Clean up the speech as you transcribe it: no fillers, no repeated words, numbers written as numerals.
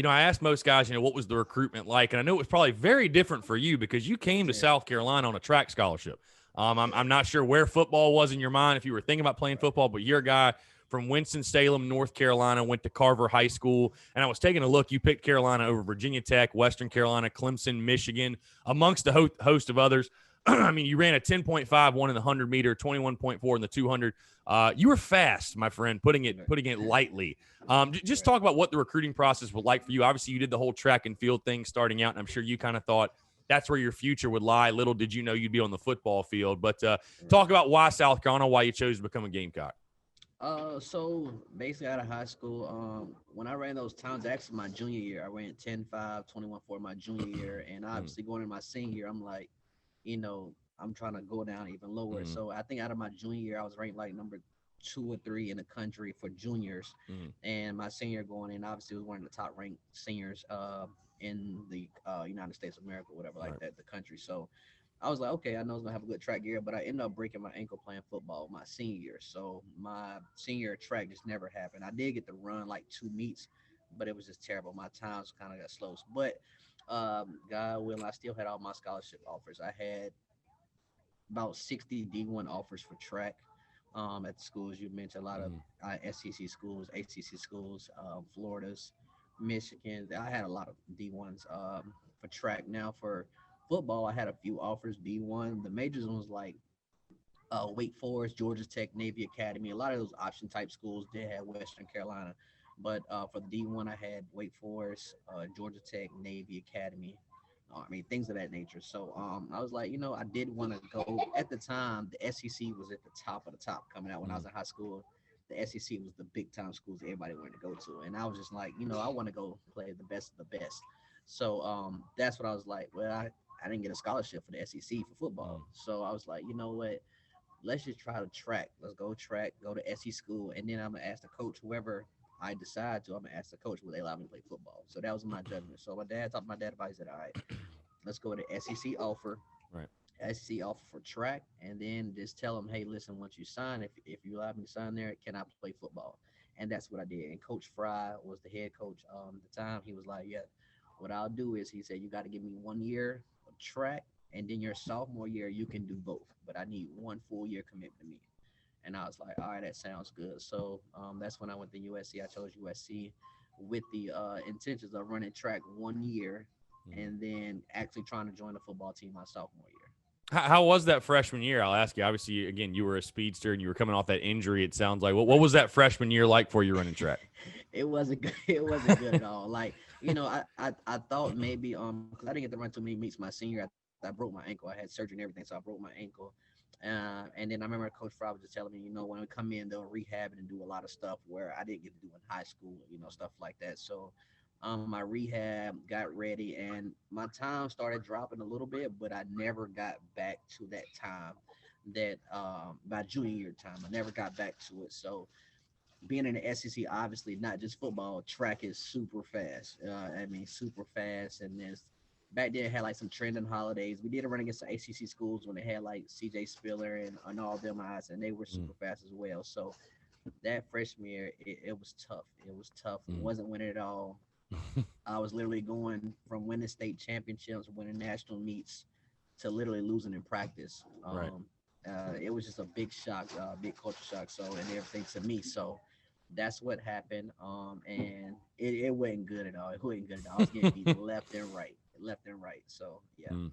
I asked most guys, what was the recruitment like? And I know it was probably very different for you because you came to Yeah, South Carolina on a track scholarship. I'm yeah, not sure where football was in your mind if you were thinking about playing right, football, but you're a guy from Winston-Salem, North Carolina, went to Carver High School. And I was taking a look. You picked Carolina over Virginia Tech, Western Carolina, Clemson, Michigan, amongst a host of others. I mean, you ran a 10.5, one in the 100-meter, 21.4 in the 200. You were fast, my friend, putting it right, putting it lightly. Just right. talk about what the recruiting process was like for you. Obviously, you did the whole track and field thing starting out, and I'm sure you kind of thought that's where your future would lie. Little did you know you'd be on the football field. But Right. talk about why South Carolina, why you chose to become a Gamecock. So basically out of high school, when I ran those times, actually my junior year, I ran 10.5, 21.4 my junior year. And Mm, obviously going into my senior year, I'm like, I'm trying to go down even lower. mm, So I think out of my junior year, I was ranked like number 2 or 3 in the country for juniors. mm, And my senior going in, obviously was one of the top ranked seniors in the United States of America, whatever like right. that, the country. So I was like, okay, I know it's gonna have a good track year, but I ended up breaking my ankle playing football my senior year. So my senior track just never happened. I did get to run like 2 meets, but it was just terrible. My times kind of got slow. But God willing, I still had all my scholarship offers. I had about 60 D1 offers for track at the schools you mentioned. A lot of Mm, SEC schools, ACC schools, Florida's, Michigan. I had a lot of D1s for track. Now for football, I had a few offers D1. The majors ones like Wake Forest, Georgia Tech, Navy Academy. A lot of those option type schools did have Western Carolina, but for the D1, I had Wake Forest, Georgia Tech, Navy Academy. I mean things of that nature. So I was like, I did want to go. At the time, the SEC was at the top of the top coming out when I was mm, in high school. The SEC was the big time schools everybody wanted to go to, and I was just like, I want to go play the best of the best. So that's what I was like. Well, I didn't get a scholarship for the SEC for football, mm, so I was like, you know what? Let's just try to track. Let's go track, go to SE school, and then I'm gonna ask the coach, whoever I decide to, I'm gonna ask the coach will they allow me to play football. So that was my judgment. So my dad talked to my dad about it. He said, all right, let's go to SEC offer, right. SEC offer for track, and then just tell them, hey, listen, once you sign, if you allow me to sign there, can I play football? And that's what I did. And Coach Fry was the head coach at the time. He was like, yeah, what I'll do is he said, you got to give me 1 year of track, and then your sophomore year you can do both. But I need 1 full year commitment to me. And I was like, all right, that sounds good. So that's when I went to USC. I chose USC with the intentions of running track 1 year Mm. and then actually trying to join the football team my sophomore year. How was that freshman year? I'll ask you. Obviously, again, you were a speedster and you were coming off that injury. It sounds like. What Right. was that freshman year like for you running track? It wasn't good. It wasn't good at all. Like, I thought maybe because I didn't get to run too many meets my senior. I broke my ankle. I had surgery and everything, so I broke my ankle. And then I remember Coach Fry was just telling me, when we come in, they'll rehab it and do a lot of stuff where I didn't get to do in high school, stuff like that. So my rehab got ready and my time started dropping a little bit, but I never got back to that time that my junior year time. I never got back to it. So being in the SEC, obviously not just football, track is super fast. I mean, super fast. And there's back then it had like some trending holidays. We did run against the ACC schools when they had like CJ Spiller and all them eyes, and they were Mm, super fast as well. So that freshman year, it was tough. It was tough. It mm. wasn't winning at all. I was literally going from winning state championships, winning national meets, to literally losing in practice. Right. It was just a big shock, big culture shock. So and everything to me. So that's what happened. And it wasn't good at all. It wasn't good at all. I was getting beat left and right, left and right. So yeah, Mm.